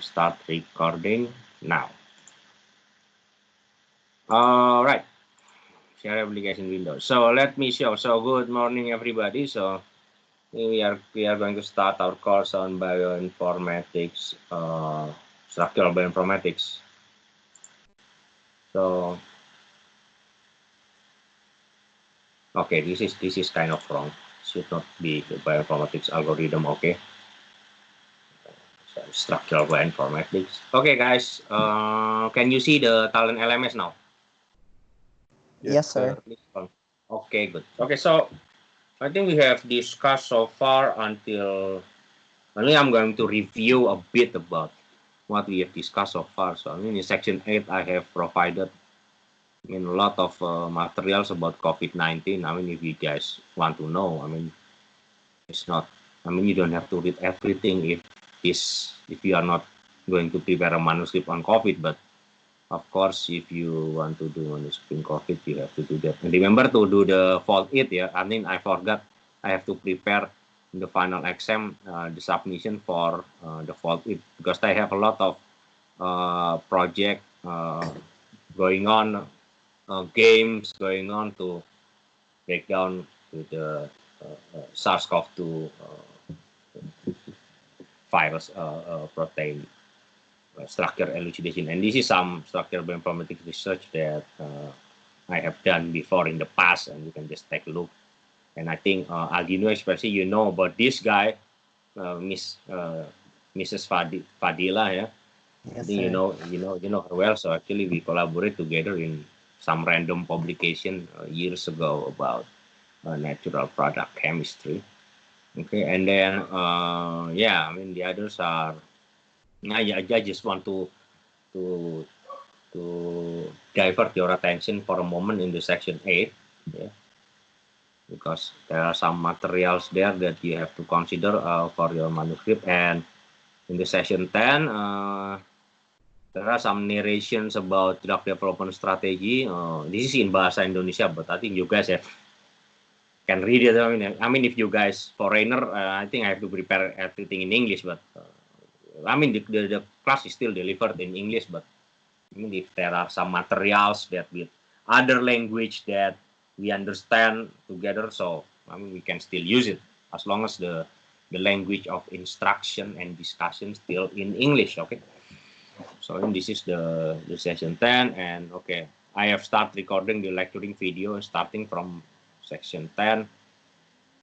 Start recording now. All right, share application window. So let me show. So good morning, everybody. So we are going to start our course on bioinformatics, structural bioinformatics. So okay, this is kind of wrong. Should not be the bioinformatics algorithm. Okay. Structural bioinformatics. Okay, guys. Can you see the Talent LMS now? Yes, sir. Okay, good. Okay, so I think we have discussed so far until only I'm going to review a bit about what we have discussed so far. So I mean, in section 8, I have provided a lot of materials about COVID-19. I mean, if you guys want to know, I mean, it's not. I mean, you don't have to read everything if you are not going to prepare a manuscript on COVID, but of course, if you want to do manuscript in COVID, you have to do that. And remember to do the fault it, yeah. I mean, I forgot. I have to prepare the final exam, the submission for the fault it, because I have a lot of project going on, games going on to break down to the SARS-CoV-2 virus protein structure elucidation, and this is some structural bioinformatics research that I have done before in the past, and you can just take a look. And I think Aldino, especially, you know about this guy, Mrs. Fadila, yeah. Yes, I think sir. you know her well. So actually, we collaborate together in some random publication years ago about natural product chemistry. Okay, and then yeah, I mean the others are. I just want to to divert your attention for a moment in the section 8, yeah, because there are some materials there that you have to consider for your manuscript. And in the section 10, there are some narrations about drug development strategy. This is in bahasa Indonesia, but I think you guys can read it. I mean, if you guys foreigner, I think I have to prepare everything in English. But I mean, the class is still delivered in English. But I mean, if there are some materials that with other language that we understand together, so I mean, we can still use it as long as the language of instruction and discussion still in English. Okay. So this is the session 10, and okay, I have started recording the lecturing video starting from section 10.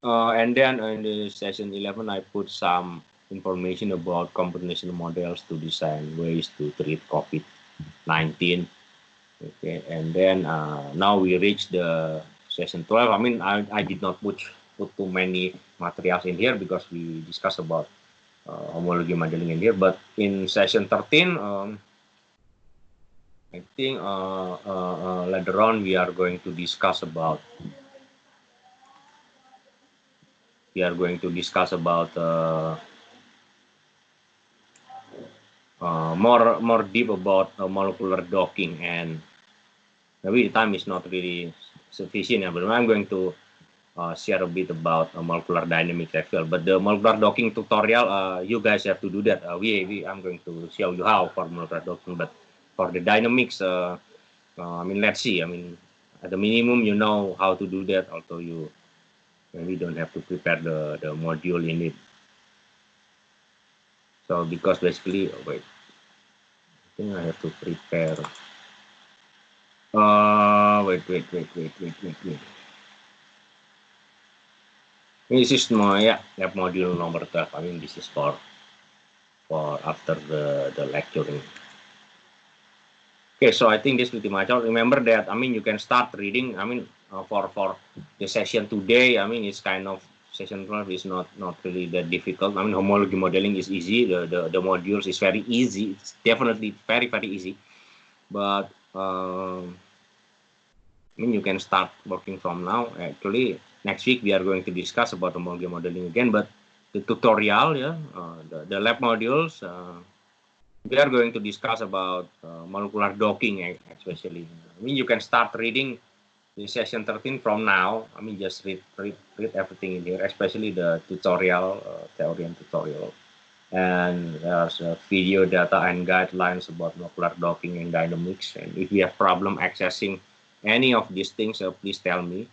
And then in the session 11, I put some information about computational models to design ways to treat COVID-19. Okay, and then now we reach the session 12. I mean, I did not put too many materials in here because we discussed about homology modeling in here. But in session 13, I think later on we are going to discuss about more deep about molecular docking, and maybe the time is not really sufficient. But I'm going to share a bit about molecular dynamics as well. But the molecular docking tutorial, you guys have to do that. I'm going to show you how for molecular docking, but for the dynamics, I mean, let's see. I mean, at the minimum, you know how to do that, although you maybe don't have to prepare the module in it. So because basically, wait, I think I have to prepare. Wait. This is my lab module number 12. I mean, this is for after the lecturing. Okay, so I think this pretty much all. Remember that, I mean, you can start reading. I mean, for the session today, I mean, it's kind of session 12 is not really that difficult. I mean, homology modeling is easy. The modules is very easy. It's definitely very, very easy. But I mean, you can start working from now. Actually, next week we are going to discuss about homology modeling again. But the tutorial, the lab modules, we are going to discuss about molecular docking, especially. I mean, you can start reading the session 13 from now. I mean, just read everything in here, especially the tutorial, theory and tutorial and there's video data and guidelines about molecular docking and dynamics. And if you have problem accessing any of these things, please tell me,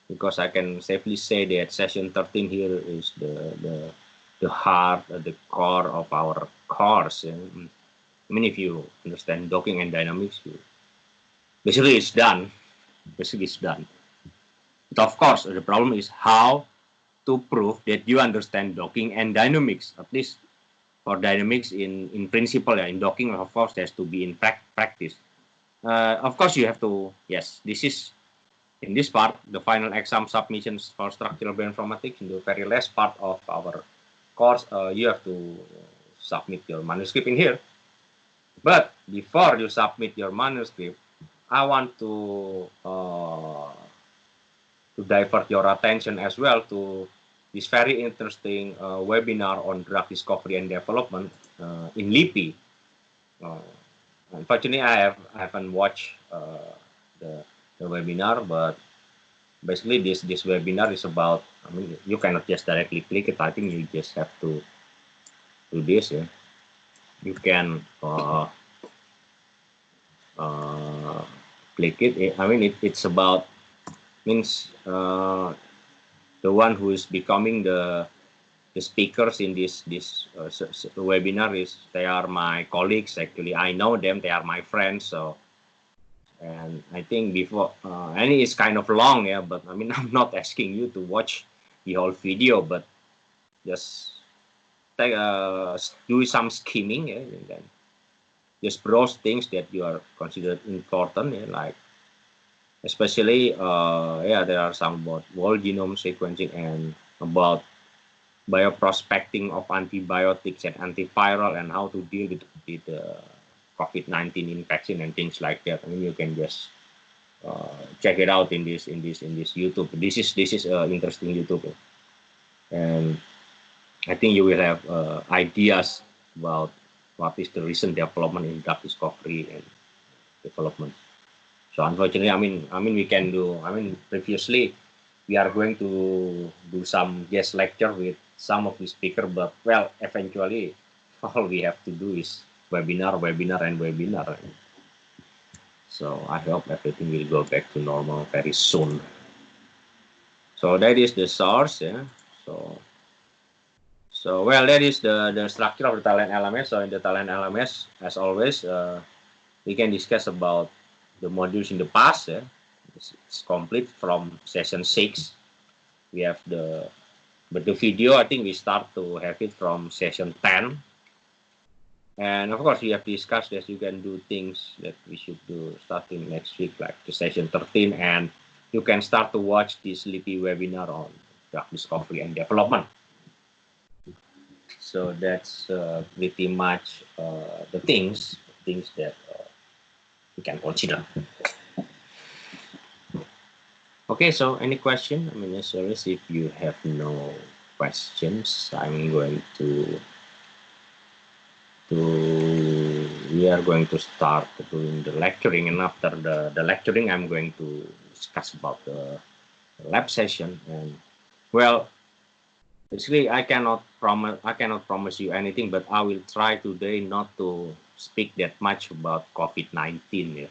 because I can safely say that session 13 here is the heart, the core of our course. And I mean, if you understand docking and dynamics, basically it's done. Basically it's done. But of course, the problem is how to prove that you understand docking and dynamics. At least for dynamics in principle, in docking, of course, has to be in practice. Of course, you have to, yes, this is, in this part, the final exam submissions for structural bioinformatics, in the very last part of our course, you have to submit your manuscript in here. But before you submit your manuscript, I want to divert your attention as well to this very interesting webinar on drug discovery and development in LIPI. Unfortunately, I haven't watched the webinar, but basically this webinar is about, I mean, you cannot just directly click it. I think you just have to do this. Yeah, you can click it. I mean, it's about, means the one who is becoming the speakers in this webinar is, they are my colleagues. Actually, I know them, they are my friends. So, and I think before, and it's kind of long, yeah, but I mean, I'm not asking you to watch the whole video, but just take, do some skimming, yeah, and then just browse things that you are considered important, yeah, like especially, yeah, there are some about whole genome sequencing and about bioprospecting of antibiotics and antiviral and how to deal with COVID-19 infection and things like that. I mean, you can just check it out in this YouTube. This is interesting YouTube, and I think you will have ideas about what is the recent development in drug discovery and development. So unfortunately, I mean we can do. I mean, previously we are going to do some guest lecture with some of the speaker, but well, eventually all we have to do is webinar. So I hope everything will go back to normal very soon. So that is the source, yeah. So well, that is the structure of the Talent LMS. So in the Talent LMS, as always, we can discuss about the modules in the past. Yeah. It's complete from session 6. We have but the video, I think we start to have it from session 10. And of course, we have discussed that you can do things that we should do starting next week, like the session 13. And you can start to watch this LIPI webinar on drug discovery and development. So that's pretty much the things that you can consider. Okay, so any question? I mean, as always, if you have no questions, I'm going to we are going to start doing the lecturing, and after the lecturing, I'm going to discuss about the lab session. And well, basically, I cannot promise you anything, but I will try today not to speak that much about COVID-19, yeah,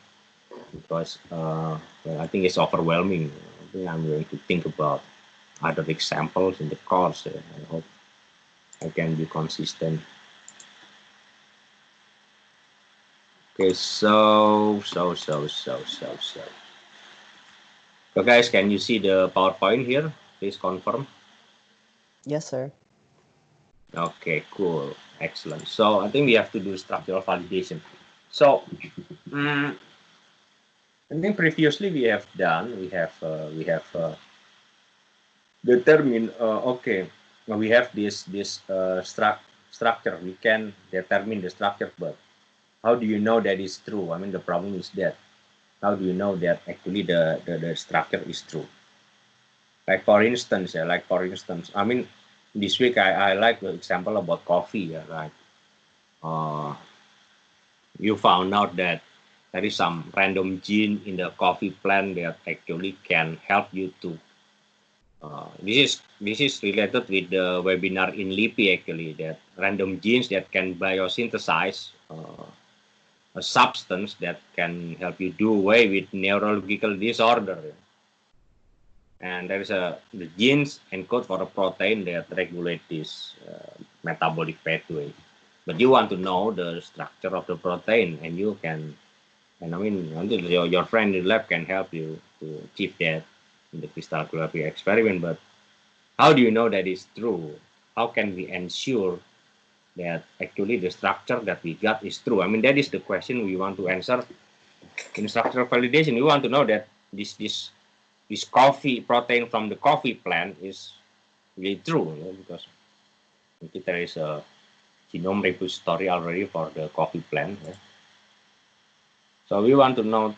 because well, I think it's overwhelming. I think I'm going to think about other examples in the course. I hope I can be consistent. Okay, so guys, can you see the PowerPoint here? Please confirm. Yes, sir. Okay, cool, excellent. So I think we have to do structural validation. So I think previously we have determined. Okay, we have this structure. We can determine the structure, but how do you know that is true? I mean, the problem is that how do you know that actually the structure is true? Like for instance, I mean, this week I like the example about coffee. Yeah, like you found out that there is some random gene in the coffee plant that actually can help you to. This is related with the webinar in LIPI actually, that random genes that can biosynthesize a substance that can help you do away with neurological disorder. And there is the genes encode for a protein that regulate this metabolic pathway. But you want to know the structure of the protein, and you can, and I mean, your friend in the lab can help you to achieve that in the crystallography experiment. But how do you know that is true? How can we ensure that actually the structure that we got is true? I mean, that is the question we want to answer in structural validation. We want to know that this coffee protein from the coffee plant is really true, because there is a genome repository already for the coffee plant. So we want to know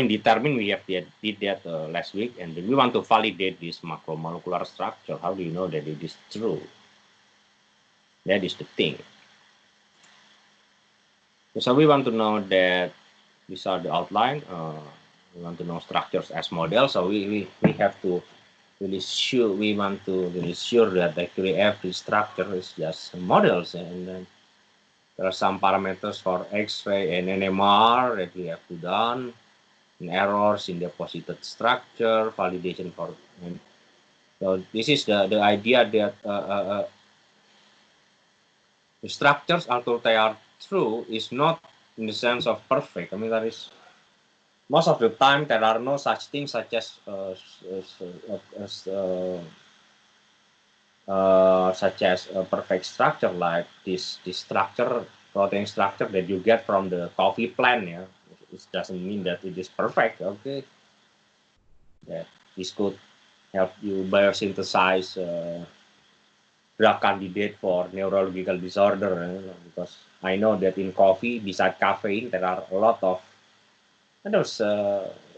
determine. We have did that last week, and we want to validate this macromolecular structure. How do you know that it is true? That is the thing. So we want to know that these are the outline. We want to know structures as models. So we have to really sure. We want to really sure that actually every structure is just models, and then there are some parameters for X-ray and NMR that we have to done, and errors in deposited structure, validation for. And so this is the idea that the structures, although they are true, is not in the sense of perfect. I mean, there is most of the time there are no such things such as a perfect structure like this structure, protein structure that you get from the coffee plant. Yeah, it doesn't mean that it is perfect. Okay, that this could help you biosynthesize drug candidate for neurological disorder, because I know that in coffee, beside caffeine, there are a lot of those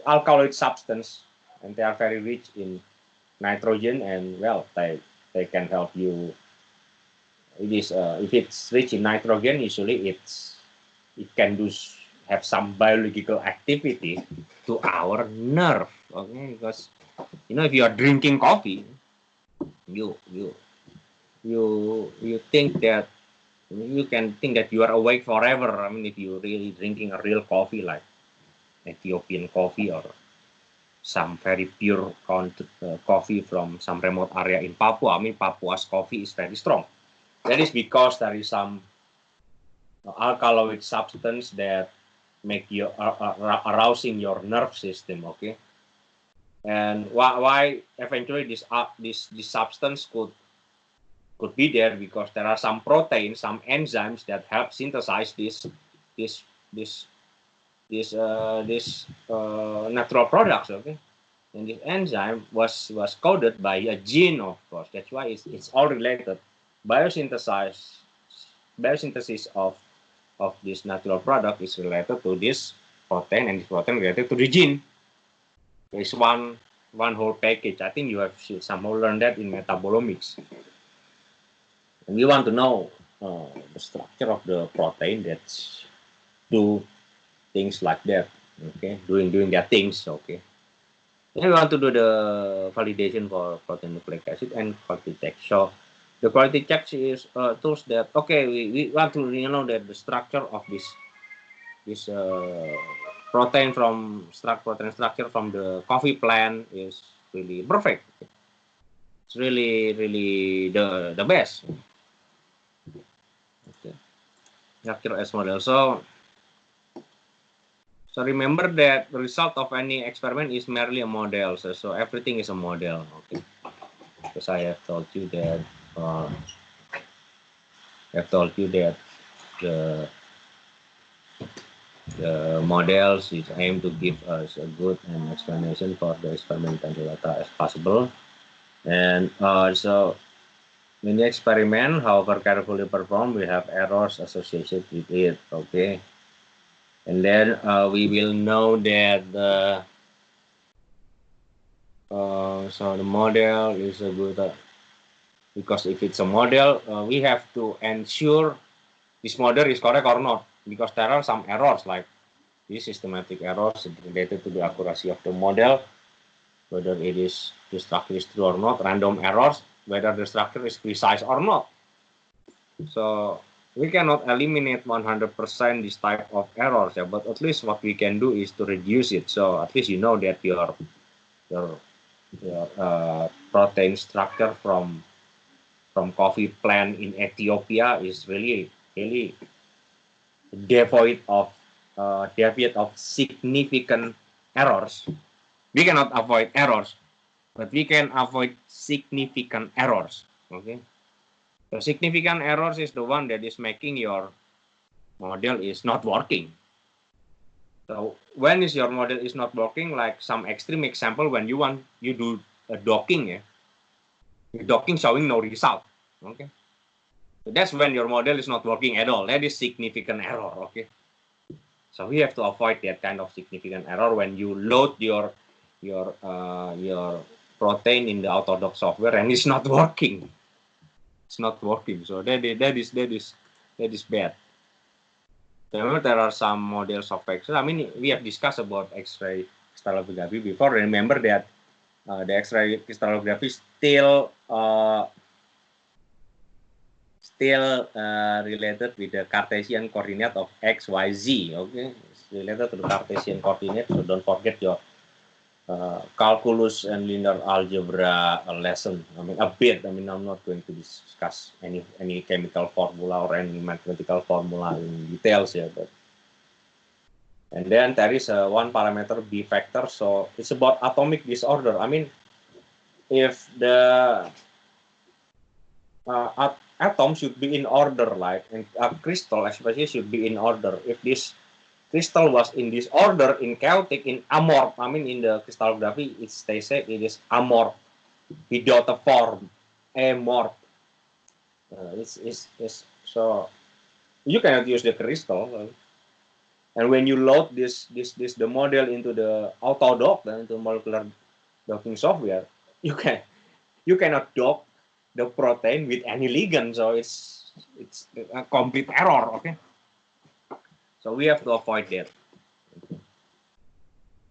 alkaloid substance, and they are very rich in nitrogen, and well, they can help you. It is if it's rich in nitrogen, usually it can have some biological activity to our nerve. Okay, because if you are drinking coffee, you think that you can think that you are awake forever. I mean, if you're really drinking a real coffee like Ethiopian coffee or some very pure coffee from some remote area in Papua. I mean, Papua's coffee is very strong. That is because there is some alkaloid substance that make you arousing your nerve system. Okay, and why eventually this substance could be there, because there are some proteins, some enzymes that help synthesize this natural products. Okay, and this enzyme was coded by a gene, of course. That's why it's all related. Biosynthesis of this natural product is related to this protein, and this protein related to the gene. It's one whole package. I think you have somehow learned that in metabolomics. And we want to know the structure of the protein that do things like that. Okay, doing their things. Okay. Then we want to do the validation for protein nucleic acid and quality check. So the quality check is tools that we want to know that the structure of this protein protein structure from the coffee plant is really perfect. It's really the best. Okay. Structure as model. So remember that the result of any experiment is merely a model. So everything is a model. Okay. Because I have told you that the models is aimed to give us a good explanation for the experimental data as possible. And so in the experiment, however carefully performed, we have errors associated with it. Okay. And then we will know that so the model is a good, because if it's a model, we have to ensure this model is correct or not, because there are some errors like these systematic errors related to the accuracy of the model, whether the structure is true or not, random errors, whether the structure is precise or not. So we cannot eliminate 100% this type of errors, yeah, but at least what we can do is to reduce it. So at least you know that your protein structure from coffee plant in Ethiopia is really devoid of significant errors. We cannot avoid errors, but we can avoid significant errors. Okay, the significant errors is the one that is making your model is not working. So when is your model is not working? Like some extreme example, when you do a docking, yeah, docking showing no result. Okay, so that's when your model is not working at all. That is significant error. Okay, so we have to avoid that kind of significant error when you load your protein in the Autodoc software and it's not working. It's not working. So that is bad. Remember, there are some models of X-ray. I mean, we have discussed about X-ray crystallography before. Remember that the X-ray crystallography still related with the Cartesian coordinate of X, Y, Z. Okay, it's related to the Cartesian coordinate. So don't forget your calculus and linear algebra lesson. I mean, a bit. I mean, I'm not going to discuss any chemical formula or any mathematical formula in details here, but. And then there is one parameter B factor, so it's about atomic disorder. I mean, if the atom should be in order, like a crystal especially should be in order. If this crystal was in disorder, in chaotic, in amorph, I mean in the crystallography, they say it is amorph, without a form, amorph. So you cannot use the crystal. And when you load the model into the Autodoc, into molecular docking software, you cannot dock the protein with any ligand, so it's a complete error. Okay, so we have to avoid that.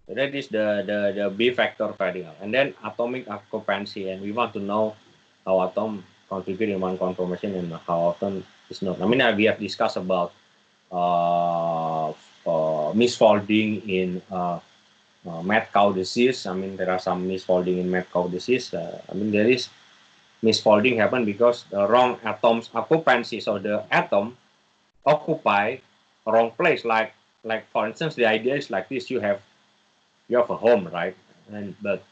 So that is the B factor variable, and then atomic occupancy, and we want to know how atom contribute in one conformation and how often is not. I mean, we have discussed about misfolding in mad cow disease. I mean, there are some misfolding in mad cow disease. I mean, there is misfolding happen because the wrong atoms occupancy. So the atom occupy a wrong place. Like for instance, the idea is like this: you have a home, right? But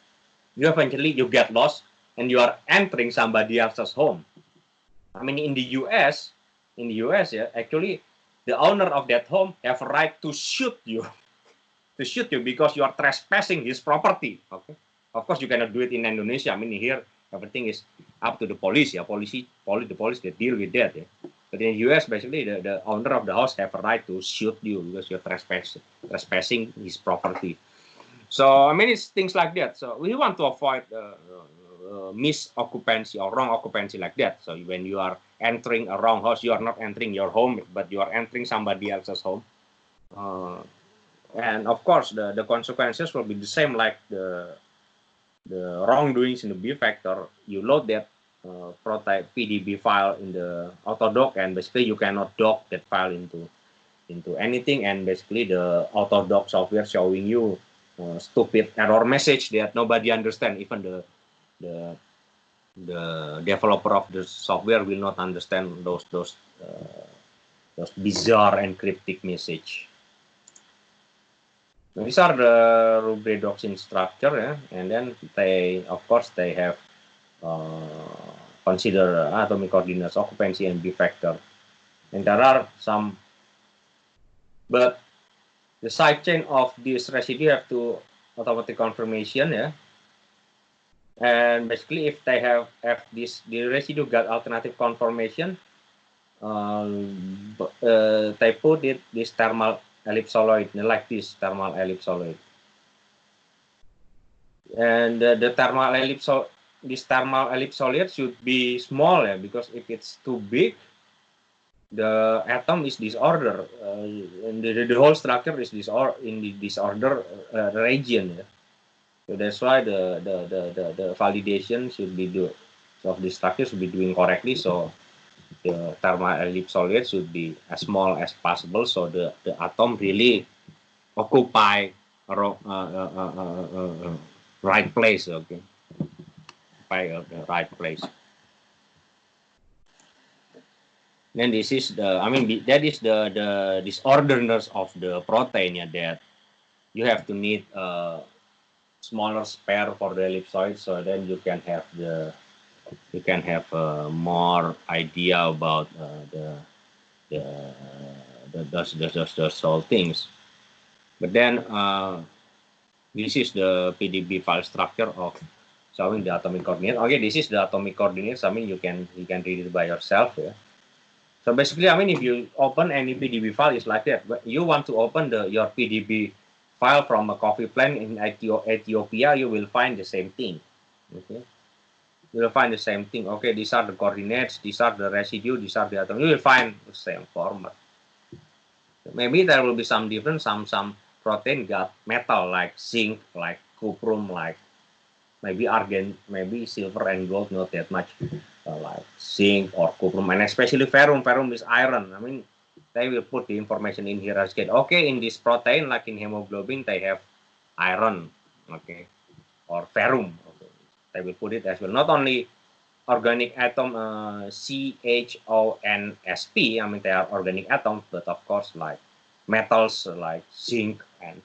you eventually you get lost and you are entering somebody else's home. I mean, in the U.S., yeah, actually, the owner of that home have a right to shoot you, because you are trespassing his property. Okay, of course you cannot do it in Indonesia. I mean, here everything is up to the police. Yeah, the police they deal with that. Yeah. But in the U.S., basically, the owner of the house have a right to shoot you because you're trespassing his property. So I mean, it's things like that. So we want to avoid misoccupancy or wrong occupancy like that. So when you are entering a wrong house, you are not entering your home, but you are entering somebody else's home. And of course, the consequences will be the same like the wrongdoings in the B factor. You load that PDB file in the Autodoc, and basically you cannot dock that file into anything, and basically the Autodoc software showing you stupid error message that nobody understand. Even the developer of the software will not understand those bizarre and cryptic message. These are the rubric doctrine structure, yeah? And then they have consider atomic coordinates, occupancy, and B factor. And there are some, but the side chain of this residue have to automatic confirmation, yeah. And basically, if they have the residue got alternative conformation, they put it this thermal ellipsoid, like this thermal ellipsoid. And the thermal ellipsoid should be small, yeah, because if it's too big, the atom is disorder, and the whole structure is in the disorder region. Yeah. So that's why the validation should be of the structure should be doing correctly. So the thermal ellipsoid should be as small as possible, so the atom really occupy right place. Okay, occupy the right place. Then this is the, I mean, that is the disorderness of the protein, yeah, that you have to need a smaller spare for the ellipsoid, so then you can have more idea about those whole things. But then this is the PDB file structure of showing the atomic coordinate. Okay, this is the atomic coordinates. I mean, you can read it by yourself. Yeah. So basically, I mean, if you open any PDB file, it's like that. But you want to open your PDB file from a coffee plant in Ethiopia, you will find the same thing. Okay, you will find the same thing. Okay, these are the coordinates, these are the residue, these are the atoms. You will find the same format. Maybe there will be some difference. Some protein got metal like zinc, like cuprum, like maybe argon, maybe silver and gold, not that much. Like zinc or cuprum, and especially ferrum. Ferrum is iron. I mean, they will put the information in here as well. Okay, in this protein, like in hemoglobin, they have iron, okay, or ferrum. Okay. They will put it as well. Not only organic atom CHONSP, I mean, they are organic atoms, but of course, like metals like zinc and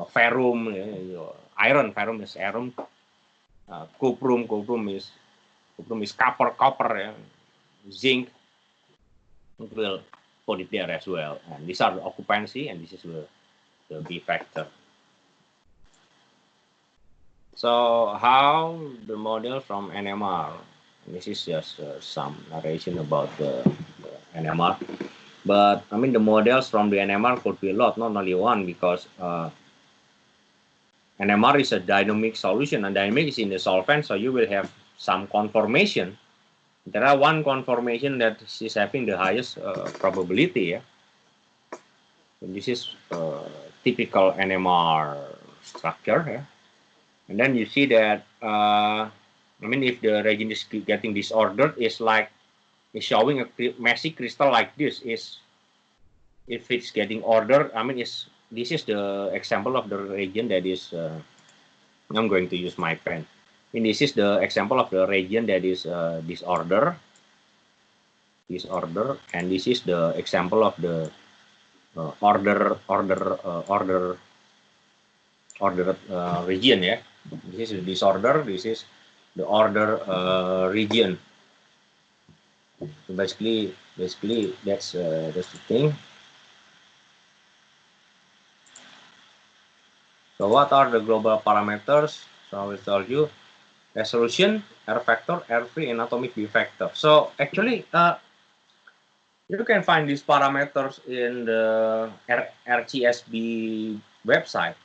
ferrum, iron. Ferrum is iron. Cuprum is copper, yeah. Zinc, will put it there as well. And these are the occupancy, and this is the B factor. So how the model from NMR? This is just some narration about the NMR. But I mean, the models from the NMR could be a lot, not only one, because NMR is a dynamic solution, and dynamic is in the solvent, so you will have some conformation. There are one conformation that is having the highest probability. Yeah? And this is typical NMR structure. Yeah? And then you see that, I mean, if the reagent is getting disordered, it's like it's showing a messy crystal like this. If it's getting ordered, I mean, this is the example of the reagent that is. I'm going to use my pen. And this is the example of the reagent that is disorder, and this is the example of the order region. Yeah, this is the disorder. This is the order region. So basically that's the thing. So what are the global parameters? So I will tell you: resolution, R factor, R free, and atomic B factor. So actually, you can find these parameters in the RCSB website.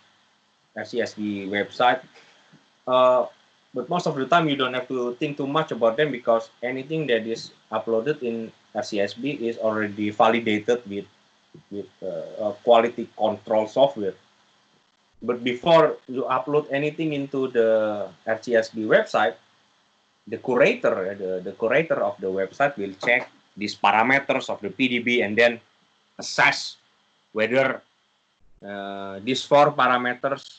But most of the time you don't have to think too much about them, because anything that is uploaded in RCSB is already validated with quality control software. But before you upload anything into the RCSB website, the curator of the website will check these parameters of the PDB and then assess whether these 4 parameters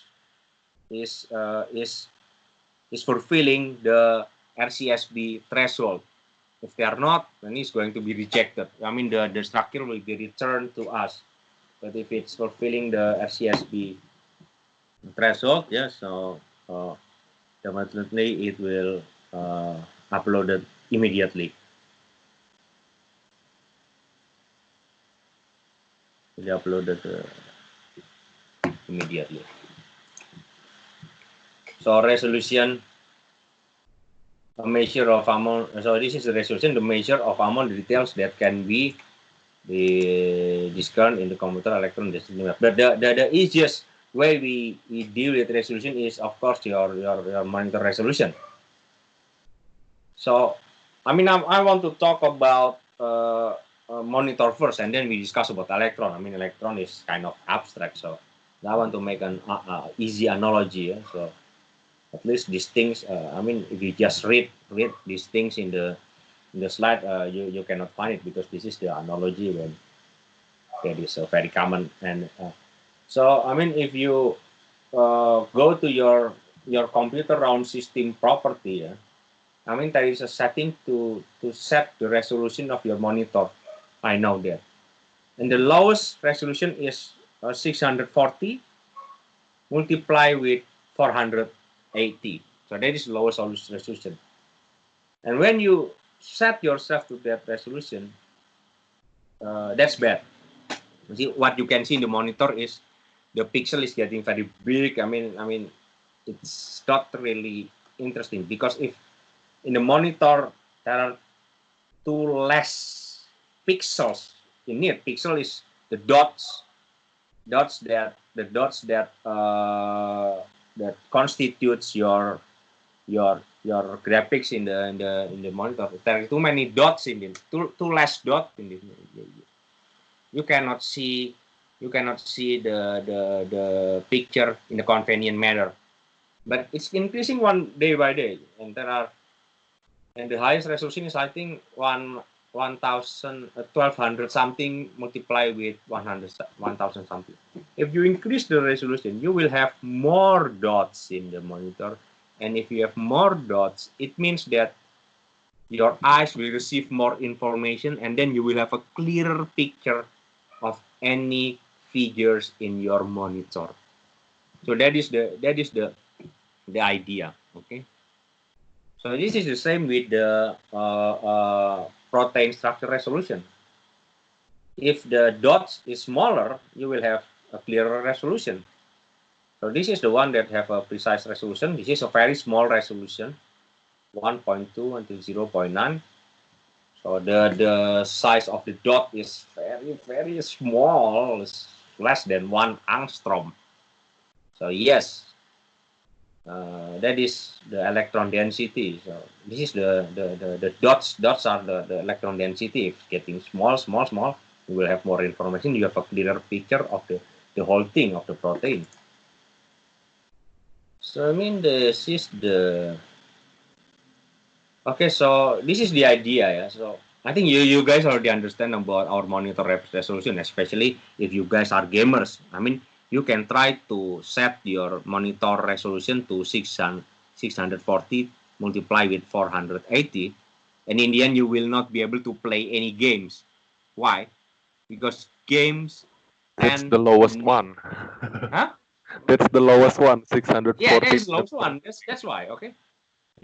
is fulfilling the RCSB threshold. If they are not, then it's going to be rejected. I mean, the structure will be returned to us. But if it's fulfilling the RCSB threshold, yeah, so definitely it will uploaded immediately. Will be uploaded immediately. So resolution, a measure of amount. So this is the resolution, the measure of amount details that can be discerned in the computer electron density map. But the easiest way we deal with resolution is, of course, your monitor resolution. So, I mean, I want to talk about monitor first, and then we discuss about electron. I mean, electron is kind of abstract, so I want to make an easy analogy. Yeah? So, at least these things. I mean, if you just read these things in the in the slide, you cannot find it because this is the analogy when that is very common. And so, I mean, if you go to your computer round system property, I mean, there is a setting to set the resolution of your monitor. I know that. And the lowest resolution is 640 multiply with 480. So that is the lowest resolution. And when you set yourself to that resolution, that's bad. You see, what you can see in the monitor is the pixel is getting very big. I mean, it's not really interesting because if in the monitor there are two less pixels in it. Pixel is the dots that that constitutes your graphics in the monitor. If there are too many dots in it, too less dots in it, you cannot see the picture in a convenient manner. But it's increasing one day by day, and the highest resolution is, I think, 1200 something multiplied with 1000 something. If you increase the resolution, you will have more dots in the monitor, and if you have more dots, it means that your eyes will receive more information, and then you will have a clearer picture of any figures in your monitor. So that is the idea. Okay. So this is the same with the protein structure resolution. If the dots is smaller, you will have a clearer resolution. So this is the one that have a precise resolution. This is a very small resolution, 1.2 until 0.9. So the size of the dot is very small, it's less than 1 angstrom. So yes, that is the electron density. So this is the dots. Dots are the electron density. If getting small, you will have more information. You have a clearer picture of the whole thing of the protein. So I mean, this is the okay. So this is the idea, yeah. So I think you guys already understand about our monitor resolution, especially if you guys are gamers. I mean, you can try to set your monitor resolution to 640 multiply with 480, and in the end you will not be able to play any games. Why? Because games That's the lowest one. Huh? That's the lowest one, 640. Yeah, that is the lowest one. That's why. Okay.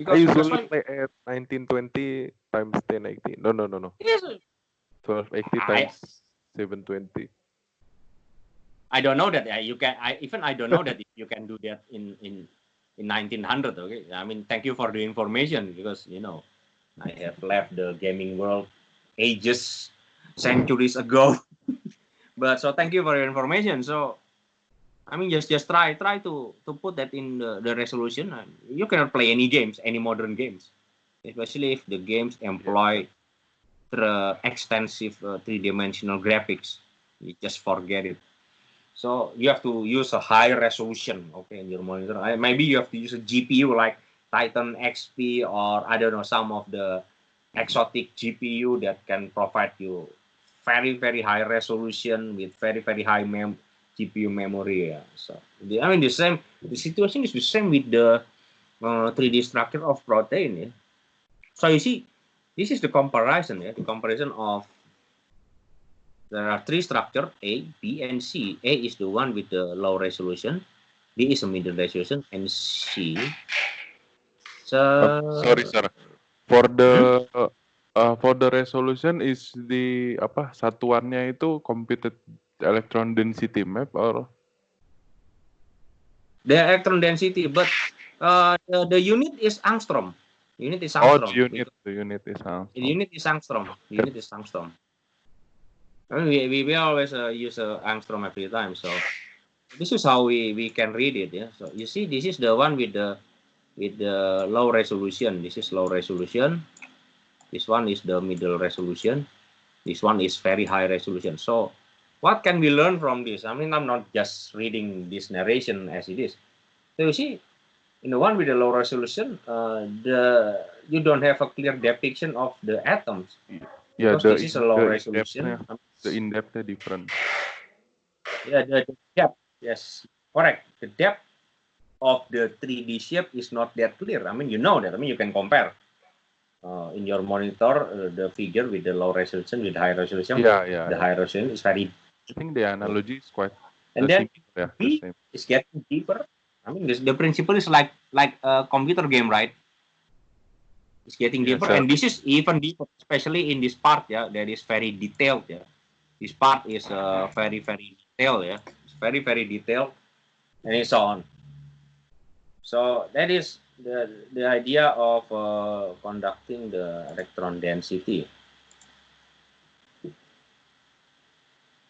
I usually play at 1920 times 1080. No. Yes. 1280 times 720. I don't know that you can. I don't know that you can do that in 1900. Okay, I mean, thank you for the information because I have left the gaming world ages, centuries ago. But so thank you for your information. So I mean, just try to put that in the resolution. You cannot play any games, any modern games, especially if the games employ the extensive three-dimensional graphics. You just forget it. So you have to use a high resolution, okay, in your monitor. Maybe you have to use a GPU like Titan XP or I don't know, some of the exotic GPU that can provide you very high resolution with very high GPU memory. Yeah. So I mean the situation is the same with the 3D structure of protein. Yeah. So you see, this is the comparison. Yeah, the comparison of there are three structures, A, B, and C. A is the one with the low resolution. B is a middle resolution, and C. So Sorry, sir. For the resolution is the satuannya itu computed electron density map or the electron density, but the unit is angstrom. Unit is the angstrom. unit is angstrom. The unit is angstrom. Unit is angstrom. I mean, we always use angstrom every time. So this is how we can read it. Yeah. So you see, this is the one with the low resolution. This is low resolution. This one is the middle resolution. This one is very high resolution. So what can we learn from this? I mean, I'm not just reading this narration as it is. So you see, in the one with the low resolution, you don't have a clear depiction of the atoms Yeah, because this is a low resolution. The in-depthnya different. Yeah, the depth. Yes, correct. The depth of the 3D shape is not that clear. I mean, you know that. I mean, you can compare in your monitor the figure with the low resolution with high resolution. Yeah. The high resolution is very. I think the analogy is quite And then similar, yeah, the B same. is getting deeper. I mean, the principle is like a computer game, right? It's getting Yeah, deeper, so- and this is even deeper, especially in this part. Yeah, that is very detailed. Yeah, this part is very detailed. Yeah, it's very detailed, and so on. So that is the idea of conducting the electron density.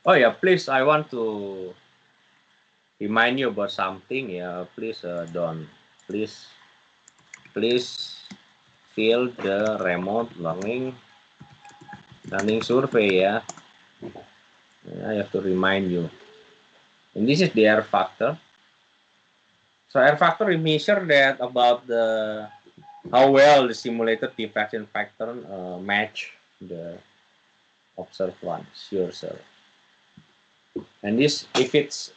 Oh yeah, please, I want to remind you about something. Yeah, please please fill the remote learning survey. Yeah, I have to remind you. And this is the R factor. So R factor is measure that about the how well the simulated diffraction pattern match the observed one. Sure, sir. And this, if it's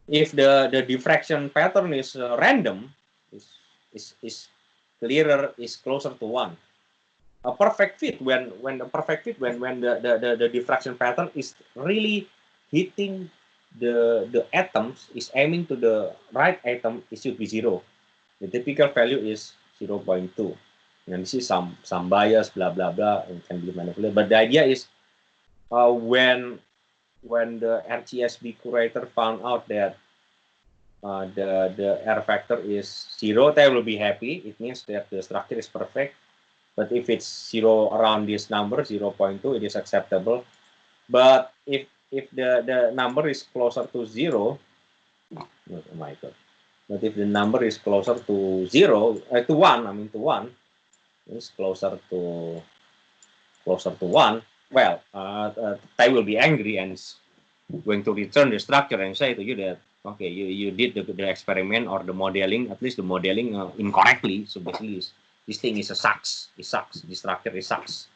if the diffraction pattern is random, is clearer, is closer to one. A perfect fit when the diffraction pattern is really hitting the atoms, is aiming to the right atom, it should be 0. The typical value is 0.2. And this is some bias, blah blah blah, and can be manipulated. But the idea is when the RGSB curator found out that the R factor is 0, they will be happy. It means that the structure is perfect. But if it's 0 around this number, 0.2, it is acceptable. But if the number is closer to 0, oh my god. But if the number is closer to 0, to 1, I mean to 1, it's closer to 1, well, they will be angry and going to return the structure and say to you that, okay, you did the experiment or the modeling, at least the modeling incorrectly. So basically, this thing is a sucks. It sucks. The structure is sucks.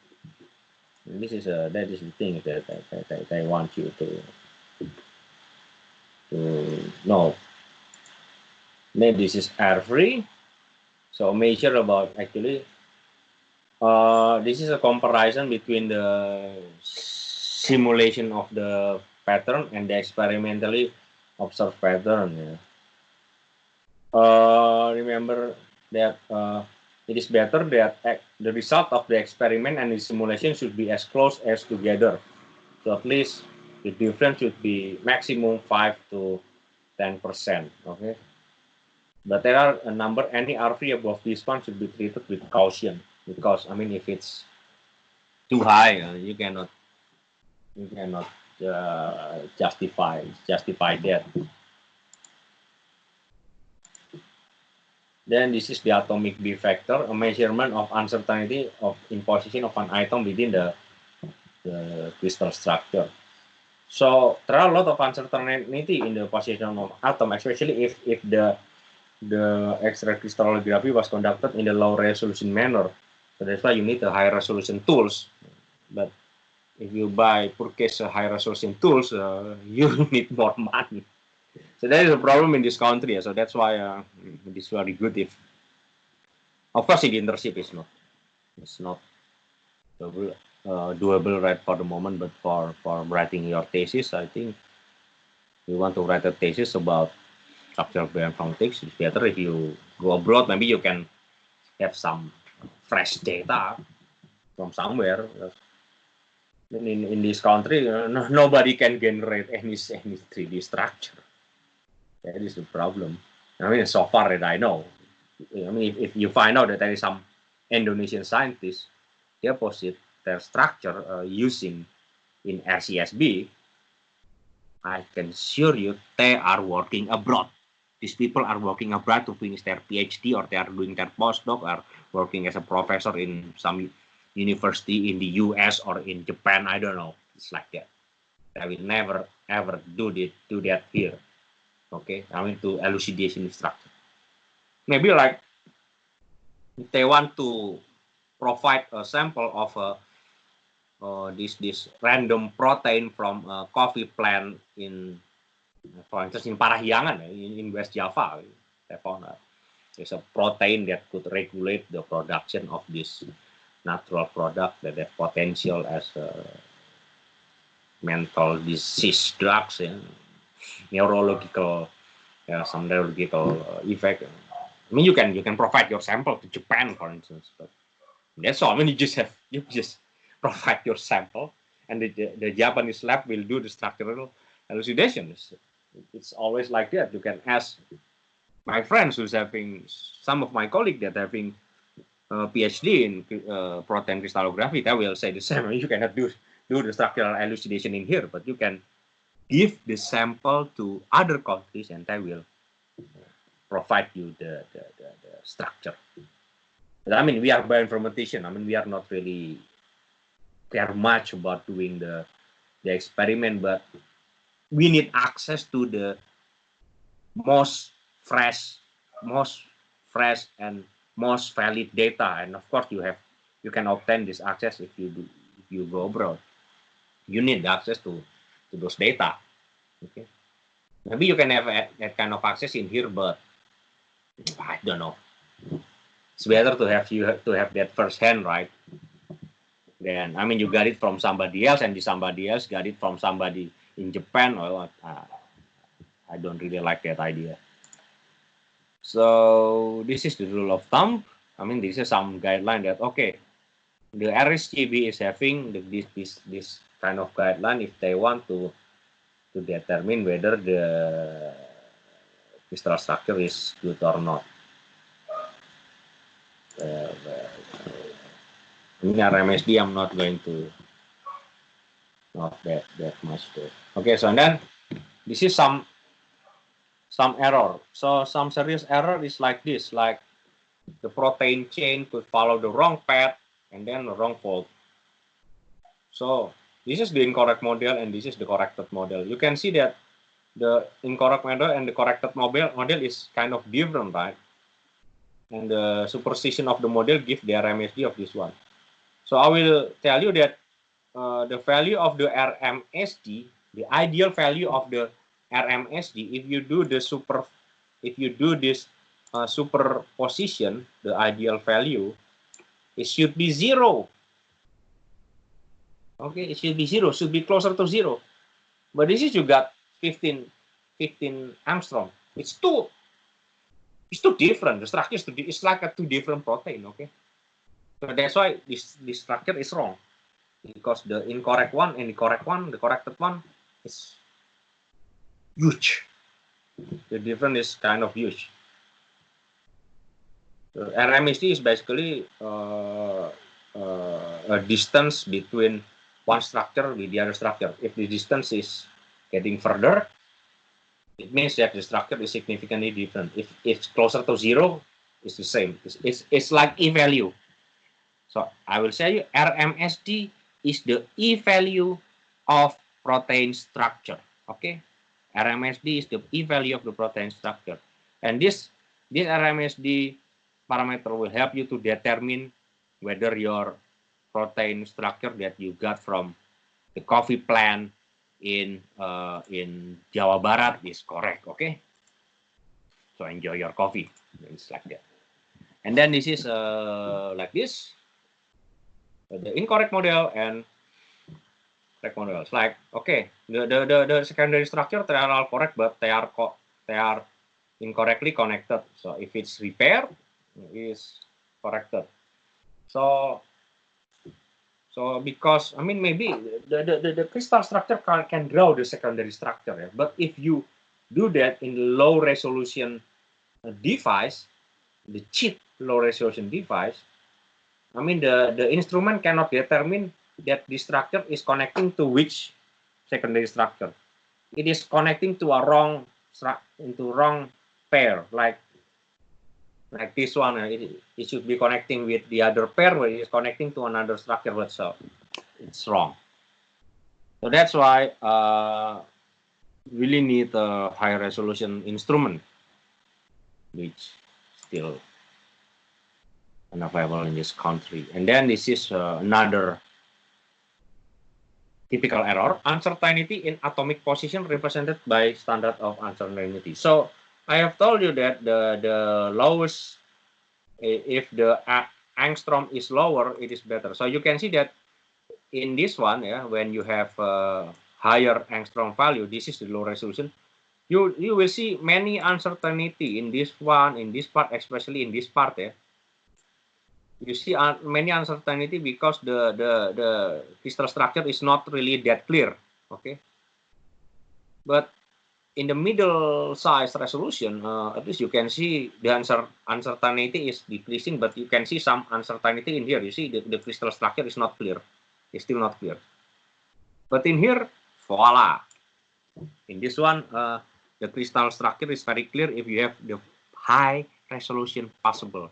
And this is that is the thing that I want you to know. Then this is R-free. So measure about actually. This is a comparison between the simulation of the pattern and the experimentally observed pattern. Yeah. Remember that it is better that the result of the experiment and the simulation should be as close as together. So at least the difference should be maximum 5 to 10%. Okay. But there are a number, any R3 above this one should be treated with caution, because I mean, if it's too high, you cannot justify that. Then this is the atomic B factor, a measurement of uncertainty of in position of an atom within the crystal structure. So there are a lot of uncertainty in the position of atom, especially if the X-ray crystallography was conducted in the low resolution manner. So that's why you need a high resolution tools. But if you purchase a high resolution tools, you need more money. So that is a problem in this country. So that's why it is very good if, of course, the internship is not doable right for the moment. But for writing your thesis, I think you want to write a thesis about structural bioinformatics, it's better if you go abroad. Maybe you can have some fresh data from somewhere. In this country, nobody can generate any 3D structure. That is the problem. I mean, so far that I know. I mean, if you find out that there is some Indonesian scientists deposit their structure using in RCSB, I can assure you they are working abroad. These people are working abroad to finish their PhD, or they are doing their postdoc, or working as a professor in some university in the US or in Japan. I don't know. It's like that. I will never ever do that here. Okay, I mean, to elucidation structure. Maybe like if they want to provide a sample of this random protein from a coffee plant in, for instance, in Parahyangan, in West Java, they found there's a protein that could regulate the production of this natural product that have potential as mental disease drugs, neurological, some neurological effect. I mean, you can provide your sample to Japan, for instance, but that's all. I mean, you just provide your sample, and the Japanese lab will do the structural elucidation. It's always like that. You can ask my friends who's having, some of my colleagues that having PhD in protein crystallography, they will say the same. You cannot do the structural elucidation in here, but you can give the sample to other countries, and they will provide you the structure. But I mean, we are bioinformatician. I mean, we are not really care much about doing the experiment, but we need access to the most fresh and most valid data. And of course, you can obtain this access if you go abroad. You need access to those data. Okay, maybe you can have that kind of access in here, but I don't know. It's better to have that firsthand, right? Then I mean, you got it from somebody else, and somebody else got it from somebody in Japan. Well, I don't really like that idea. So this is the rule of thumb. I mean, this is some guideline that okay, the RSGB is having this kind of guideline if they want to determine whether the crystal structure is good or not. In RMSD, I'm not going to not that much to. Okay, so and then this is some error. So some serious error is like this, like the protein chain could follow the wrong path and then the wrong fold. So this is the incorrect model and this is the corrected model. You can see that the incorrect model and the corrected model is kind of different, right? And the superstition of the model gives the RMSD of this one. So I will tell you that the value of the RMSD, the ideal value of the RMSD, if you do this superposition, the ideal value, it should be 0. Okay, it should be 0, should be closer to 0. But this is you got 15 angstrom. It's too different. The structure is like a two different protein. Okay, so that's why this structure is wrong, because the incorrect one and the corrected one is huge. The difference is kind of huge. So RMSD is basically a distance between one structure with the other structure. If the distance is getting further, it means that the structure is significantly different. If it's closer to 0, it's the same. It's like E-value. So I will say you RMSD is the E-value of protein structure. Okay, RMSD is the E-value of the protein structure, and this RMSD parameter will help you to determine whether your protein structure that you got from the coffee plant in Jawa Barat is correct. Okay, so enjoy your coffee. It's like that. And then this is like this, the incorrect model and correct model. It's like okay, the secondary structure they are all correct, but they are incorrectly connected. So if it's repaired, is corrected. So because I mean maybe the crystal structure can draw the secondary structure, yeah? But if you do that in low resolution device, the cheap low resolution device, I mean the instrument cannot determine that the structure is connecting to which secondary structure. It is connecting to a wrong pair, like this one. It should be connecting with the other pair, where it is connecting to another structure, but so it's wrong. So that's why really need a high resolution instrument, which still unavailable in this country. And then this is another typical error, uncertainty in atomic position represented by standard of uncertainty. So I have told you that the lowest, if the angstrom is lower, it is better. So you can see that in this one, when you have higher angstrom value, this is the low resolution. You will see many uncertainty in this one, in this part, especially in this part. You see many uncertainty because the crystal structure is not really that clear. Okay, but in the middle size resolution, at least you can see the uncertainty is decreasing, but you can see some uncertainty in here. You see the crystal structure is not clear. It's still not clear. But in here, voila. In this one, the crystal structure is very clear if you have the high resolution possible.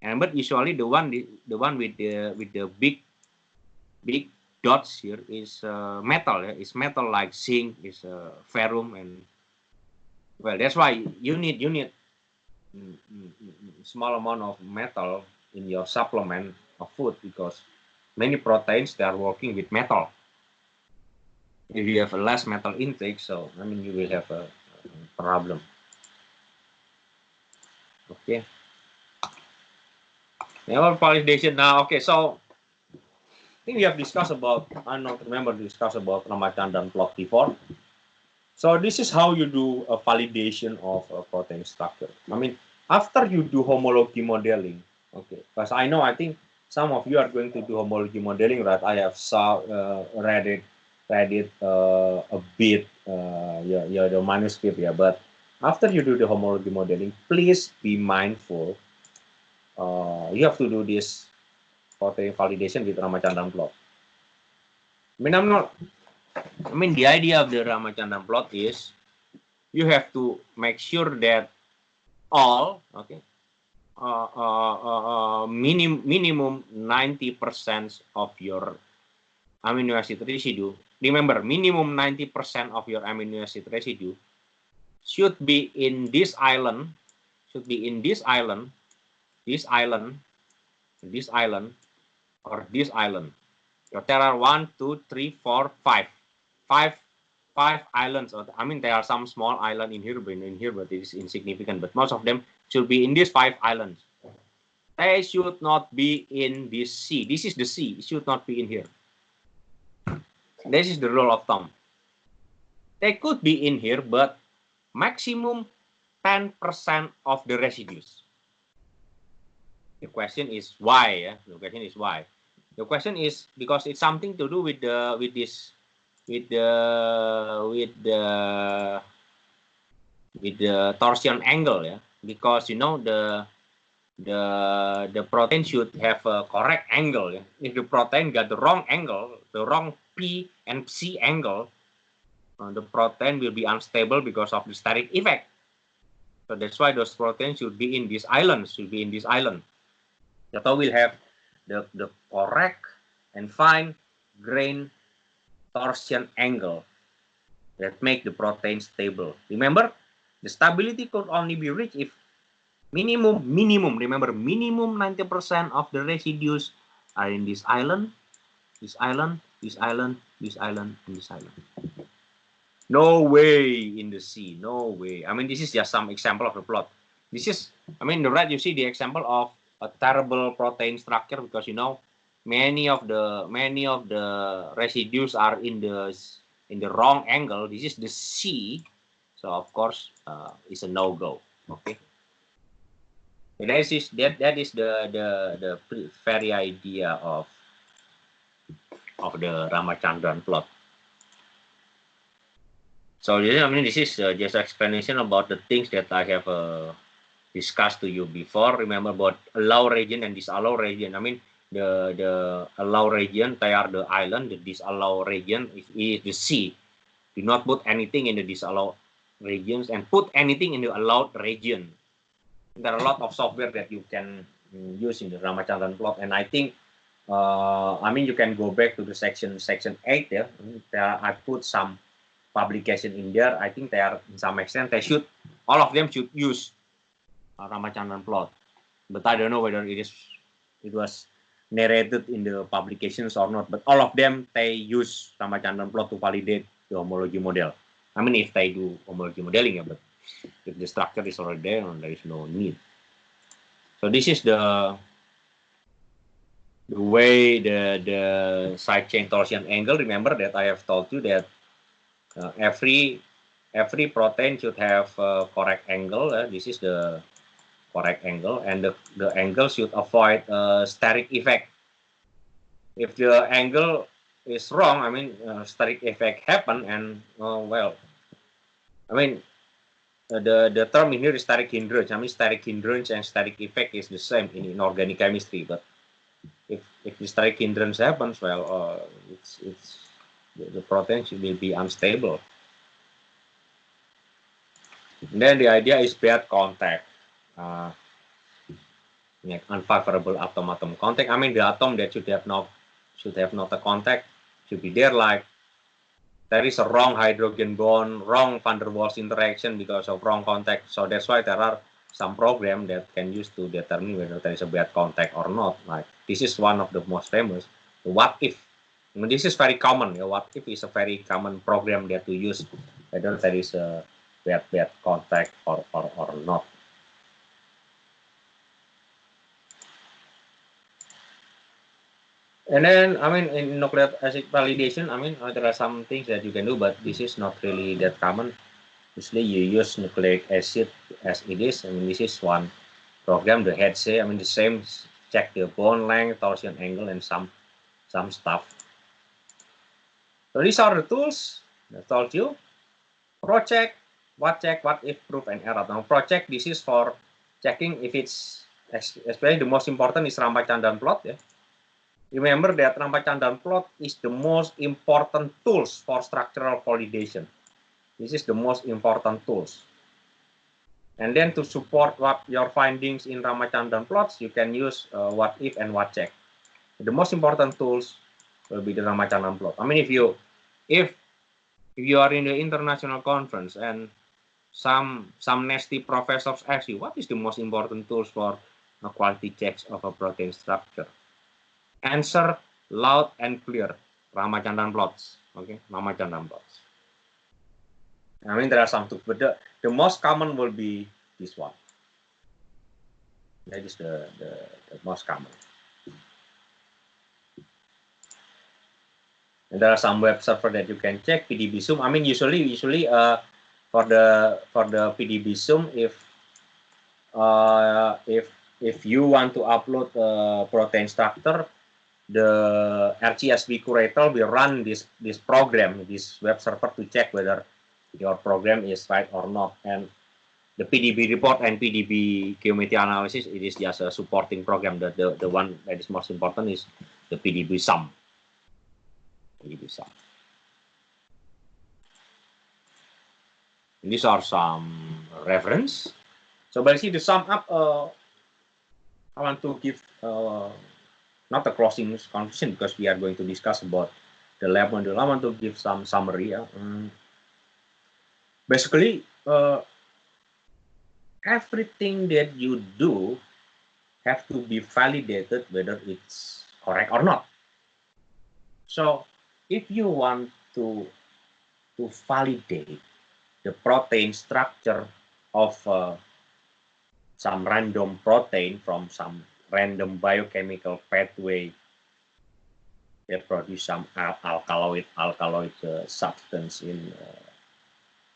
And but usually the one with the big dots here is metal. It's metal like zinc, is ferrum, and well, that's why you need small amount of metal in your supplement of food, because many proteins they are working with metal. If you have a less metal intake, so I mean you will have a problem. Okay. Now validation. Now, okay, so I think we have discussed about, I don't remember discussed about Ramachandran plot before. So this is how you do a validation of a protein structure. I mean, after you do homology modeling, okay, because I know, I think some of you are going to do homology modeling, right? I have read it a bit, the manuscript, but after you do the homology modeling, please be mindful. You have to do this protein validation with Ramachandran plot. I mean, the idea of the Ramachandran plot is you have to make sure that all, okay, minimum 90% of your amino acid residue. Remember, minimum 90% of your amino acid residue should be in this island, this island, or this island. So there are 1, 2, 3, 4, 5. Five islands. I mean, there are some small island in here, but it is insignificant. But most of them should be in these 5 islands. They should not be in this sea. This is the sea. It should not be in here. This is the rule of thumb. They could be in here, but maximum 10% of the residues. The question is why? The question is why. The question is because it's something to do with the torsion angle, because you know the protein should have a correct angle. If the protein got the wrong angle, the wrong P and C angle, the protein will be unstable because of the steric effect. So that's why those proteins should be in this island. So we'll have the correct and fine grain torsion angle that make the protein stable. Remember, the stability could only be reached if minimum, remember, minimum 90% of the residues are in this island, this island, this island, this island, and this island. No way in the sea, no way. I mean, this is just some example of the plot. This is, I mean, the right, you see the example of a terrible protein structure, because you know many of the residues are in the wrong angle. This is the sea, so of course it's a no-go. Okay, and that is the very idea of the Ramachandran plot. So I mean, this is just explanation about the things that I have discussed to you before. Remember about allow region and disallow region. I mean, the allow region, they are the island. The disallow region is the sea. Do not put anything in the disallow regions and put anything in the allowed region. There are a lot of software that you can use in the Ramachandran plot, and I think I mean, you can go back to the section 8 there. I put some publication in there. I think they are, in some extent, all of them should use Ramachandran plot, but I don't know whether it is it was narrated in the publications or not, but all of them, they use Ramachandran plot to validate the homology model. I mean, if they do homology modeling, but if the structure is already there is no need. So this is the way the side chain torsion angle. Remember that I have told you that every protein should have correct angle. This is the correct angle, and the angle should avoid steric effect. If the angle is wrong, I mean, steric effect happen, and well, I mean, the term in here is steric hindrance. I mean, steric hindrance and steric effect is the same in organic chemistry, but if the steric hindrance happens, well, it's the protein will be unstable. And then the idea is bad contact, unfavorable atom-atom contact. I mean, the atom that should have not a contact should be there, like there is a wrong hydrogen bond, wrong van der Waals interaction because of wrong contact. So that's why there are some programs that can use to determine whether there is a bad contact or not. Like this is one of the most famous. What if? I mean, this is very common. What if is a very common program that we use whether there is a bad contact or not. And then, I mean, in nucleic acid validation, I mean, there are some things that you can do, but this is not really that common. Usually, you use nucleic acid as it is. I mean, this is one program, the HEADSA. I mean, the same, check the bond length, torsion angle, and some stuff. So these are the tools I told you. Project, what if, proof, and error. Now, project, this is for checking if it's, especially the most important is Ramachandran plot. Yeah. Remember that Ramachandran plot is the most important tools for structural validation. This is the most important tools. And then to support what your findings in Ramachandran plots, you can use what if and what check. The most important tools will be the Ramachandran plot. I mean, if you are in the international conference and some nasty professors ask you what is the most important tools for quality checks of a protein structure, answer loud and clear, Ramachandran plots. Okay, Ramachandran plots. I mean, there are some tools, but the most common will be this one. That is the most common. And there are some web server that you can check, PDBsum. I mean, usually for the PDBsum, if you want to upload a protein structure, the RGSB curator will run this program, this web server, to check whether your program is right or not. And the PDB report and PDB geometry analysis, it is just a supporting program. The one that is most important is the PDBsum. And these are some reference. So basically, to sum up, I want to give not a closing conclusion because we are going to discuss about the lab module. I want to give some summary. Basically, everything that you do have to be validated whether it's correct or not. So if you want to validate the protein structure of some random protein from some random biochemical pathway that produce some alkaloid substance in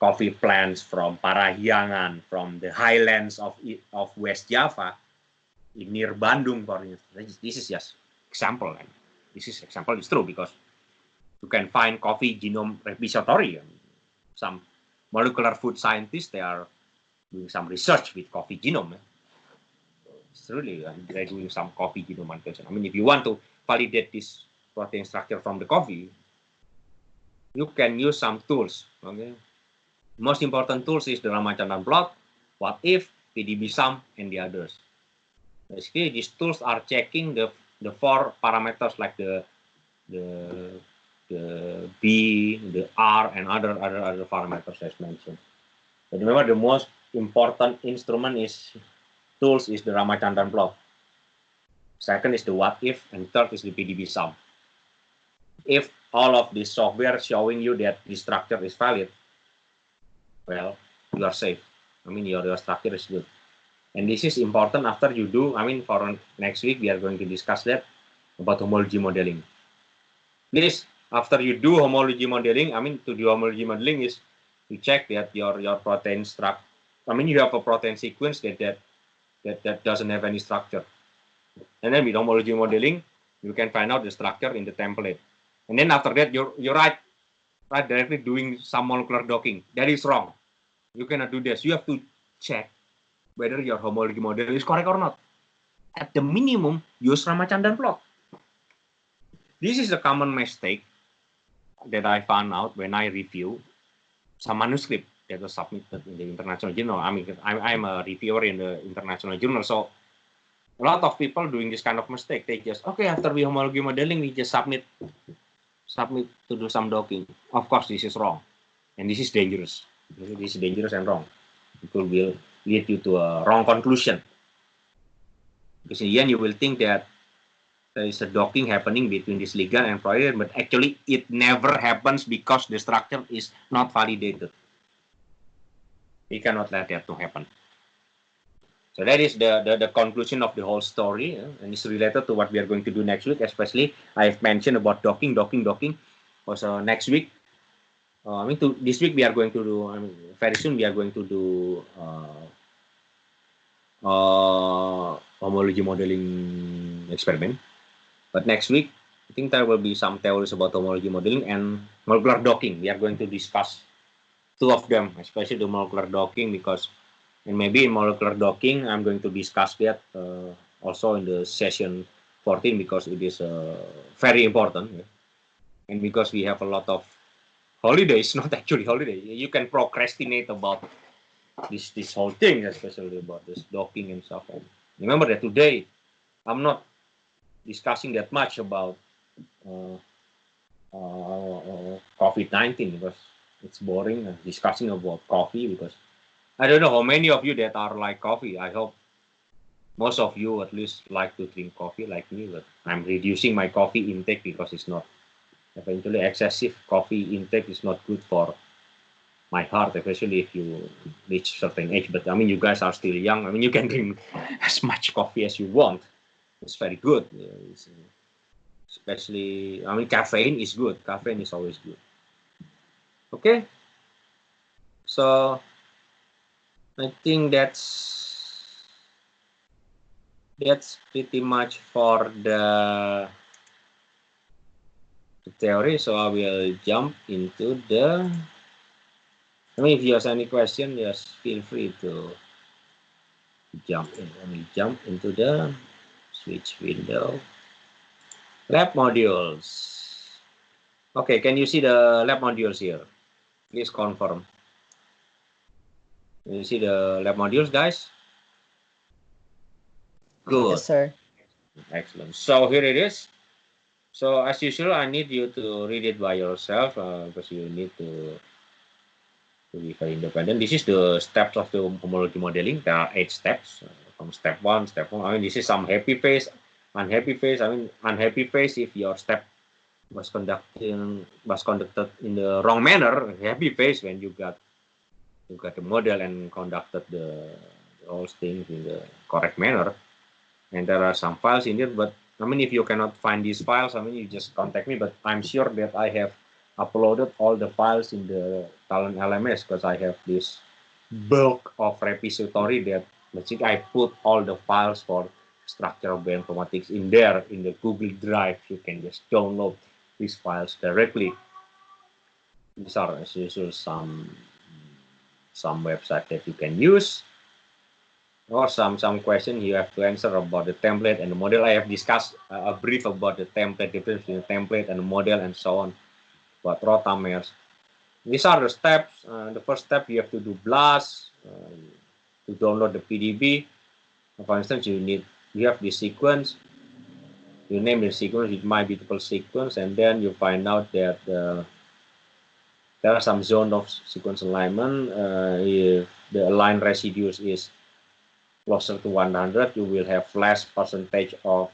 coffee plants from Parahyangan, from the highlands of West Java, near Bandung, for instance. This is just example, and this is example is true because you can find coffee genome repository. Some molecular food scientists, they are doing some research with coffee genome. It's really they're doing some coffee genome annotation. I mean, if you want to validate this protein structure from the coffee, you can use some tools. Okay, most important tools is the Ramachandran plot, what if, PDBsum, and the others. Basically, these tools are checking the 4 parameters like the B, the R, and other parameters as mentioned. But remember, the most important instrument is tools is the Ramachandran plot. Second is the what if, and third is the PDB sum. If all of this software showing you that the structure is valid, well, you are safe. I mean, your structure is good. And this is important after you do, I mean, for next week, we are going to discuss that about homology modeling. Please, after you do homology modeling, I mean, to do homology modeling is you check that your protein structure, I mean, you have a protein sequence that doesn't have any structure. And then with homology modeling, you can find out the structure in the template. And then after that, you're right directly doing some molecular docking. That is wrong. You cannot do this. You have to check whether your homology model is correct or not. At the minimum, use Ramachandran plot. This is a common mistake that I found out when I review some manuscript that was submitted in the international journal. I mean, I'm a reviewer in the international journal, so a lot of people doing this kind of mistake. They just, okay, after we homology modeling, we just submit to do some docking. Of course, this is wrong, and this is dangerous. This is dangerous and wrong. It will lead you to a wrong conclusion. Because in the end, you will think that there is a docking happening between this ligand and protein, but actually it never happens because the structure is not validated. We cannot let that to happen. So that is the conclusion of the whole story, and it's related to what we are going to do next week. Especially, I've mentioned about docking. Also, next week, this week we are going to do. Very soon we are going to do homology modeling experiment. But next week, I think there will be some theories about homology modeling and molecular docking. We are going to discuss two of them, especially the molecular docking, because, and maybe in molecular docking, I'm going to discuss that also in the session 14, because it is very important. Yeah? And because we have a lot of holidays, not actually holidays, you can procrastinate about this whole thing, especially about this docking and stuff. And remember that today, I'm not discussing that much about COVID-19 because it's boring discussing about coffee, because I don't know how many of you that are like coffee. I hope most of you at least like to drink coffee like me, but I'm reducing my coffee intake because it's not, eventually excessive coffee intake is not good for my heart, especially if you reach certain age. But I mean, you guys are still young. I mean, you can drink as much coffee as you want. It's very good. Especially, I mean, caffeine is good. Caffeine is always good. Okay. So I think that's pretty much for the theory. So I will jump into the, I mean, if you have any question, just feel free to jump in. Let me jump into the switch window. Lab modules. Okay, can you see the lab modules here? Please confirm. You see the lab modules, guys? Good. Yes, sir. Excellent. So here it is. So as usual, I need you to read it by yourself because you need to be very independent. This is the steps of the homology modeling. There are 8 steps from step 1. I mean, this is some happy phase, unhappy phase. I mean, unhappy phase if your step was conducted in the wrong manner. Happy phase when you got the model and conducted the whole things in the correct manner. And there are some files in there, but I mean, if you cannot find these files, I mean, you just contact me. But I'm sure that I have uploaded all the files in the Talent LMS because I have this bulk of repository that I put all the files for structural bioinformatics in there in the Google Drive. You can just download these files directly. These are, as usual, some website that you can use, or some question you have to answer about the template and the model. I have discussed a brief about the template, difference between the template and the model, and so on. But rotamers. These are the steps. The first step, you have to do BLAST to download the PDB. For instance, you have this sequence. You name the sequence with my beautiful sequence, and then you find out that there are some zone of sequence alignment. If the aligned residues is closer to 100, you will have less percentage of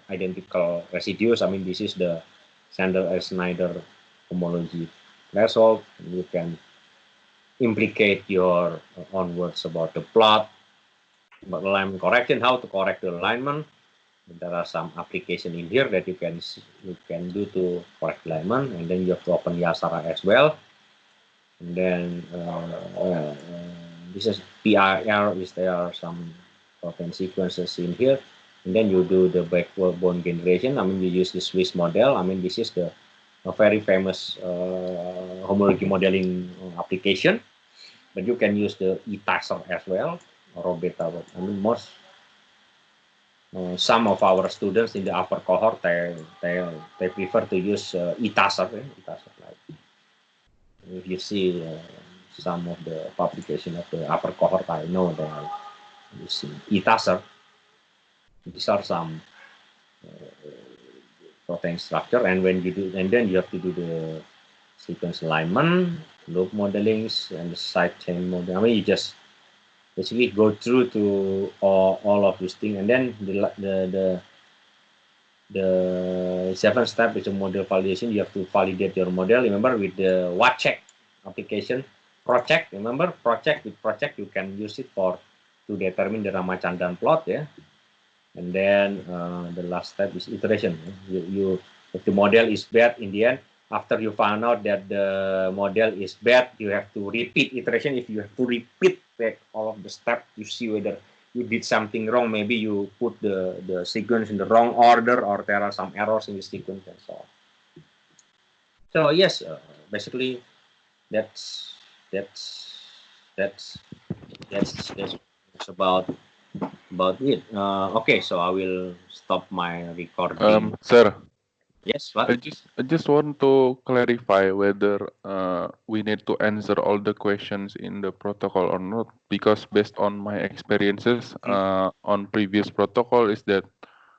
identical residues. I mean, this is the Sandel-Schneider homology threshold. You can implicate your own words about the plot, about alignment correction, how to correct the alignment. There are some application in here that you can do to correct alignment, and then you have to open Yasara as well. And then this is PIR. Is there some protein sequences in here? And then you do the backbone generation. I mean, you use the Swiss model. I mean, this is a very famous homology modeling application. But you can use the ETASR as well, or beta. I mean, some of our students in the upper cohort, they prefer to use ETASR. Like if you see some of the publication of the upper cohort, I know they are using ETASR. These are some protein structure, and when you do, and then you have to do the sequence alignment, loop modelings, and the side chain model. I mean, you just basically go through to all of these things, and then the seventh step is a model validation. You have to validate your model. Remember, with the WACHECK application, project. Remember, project, with project you can use it to determine the Ramachandran plot, yeah. And then the last step is iteration. If the model is bad in the end, after you found out that the model is bad, you have to repeat iteration. If you have to repeat back all of the steps, you see whether you did something wrong. Maybe you put the sequence in the wrong order, or there are some errors in the sequence, and so on. So yes, basically that's about it. Okay, so I will stop my recording. Sir, Yes, what? I just want to clarify whether we need to answer all the questions in the protocol or not, because based on my experiences on previous protocol is that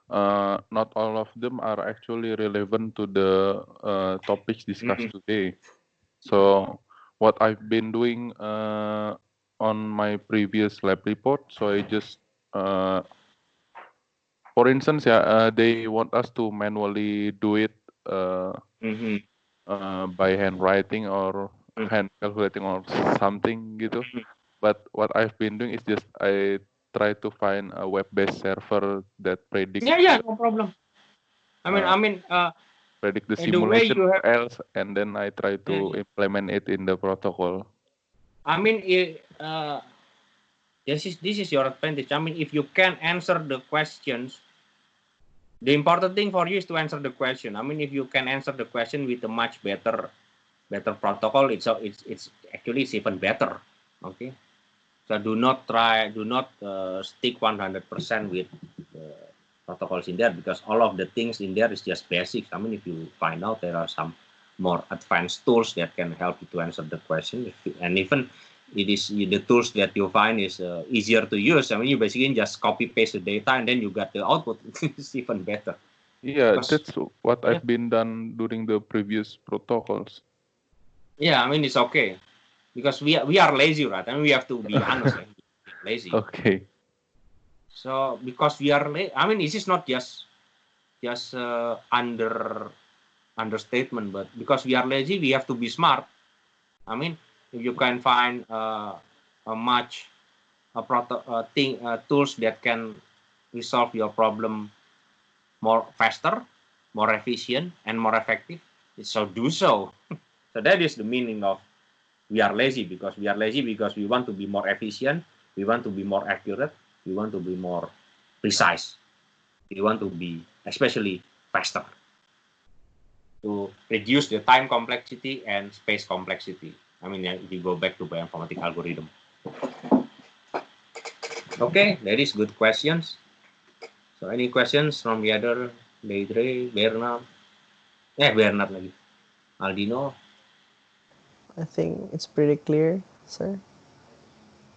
not all of them are actually relevant to the topics discussed today. So what I've been doing on my previous lab report, so I just for instance, they want us to manually do it by handwriting or hand calculating or something gitu. But what I've been doing is just I try to find a web-based server that predicts. Yeah, no problem. I mean, predict the the way simulation you have, else, and then I try to implement it in the protocol. I mean, this is your advantage. I mean, if you can answer the questions, the important thing for you is to answer the question. I mean, if you can answer the question with a much better protocol, it's actually it's even better. Okay, so do not stick 100% with protocols in there, because all of the things in there is just basics. I mean, if you find out there are some more advanced tools that can help you to answer the question, and even it is the tools that you find is easier to use. I mean, you basically just copy paste the data and then you got the output. It's even better. Yeah, that's what I've been done during the previous protocols. Yeah, I mean, it's okay, because we are lazy, right? I mean, we have to be honest, like, lazy. Okay. So because we are I mean, this is not just understatement, but because we are lazy, we have to be smart. I mean, if you can find tools that can resolve your problem more faster, more efficient, and more effective, so do so. So that is the meaning of we are lazy, because we want to be more efficient, we want to be more accurate, we want to be more precise, we want to be especially faster, to reduce the time complexity and space complexity. I mean, if you go back to bioinformatics algorithm. Okay, that is good questions. So any questions from the other, Deidre, Bernard? Bernard lagi. Aldino? I think it's pretty clear, sir.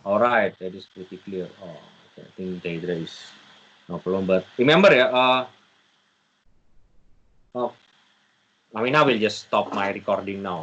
All right, that is pretty clear. Oh, okay. I think Deidre is no problem. But remember, I mean, I will just stop my recording now.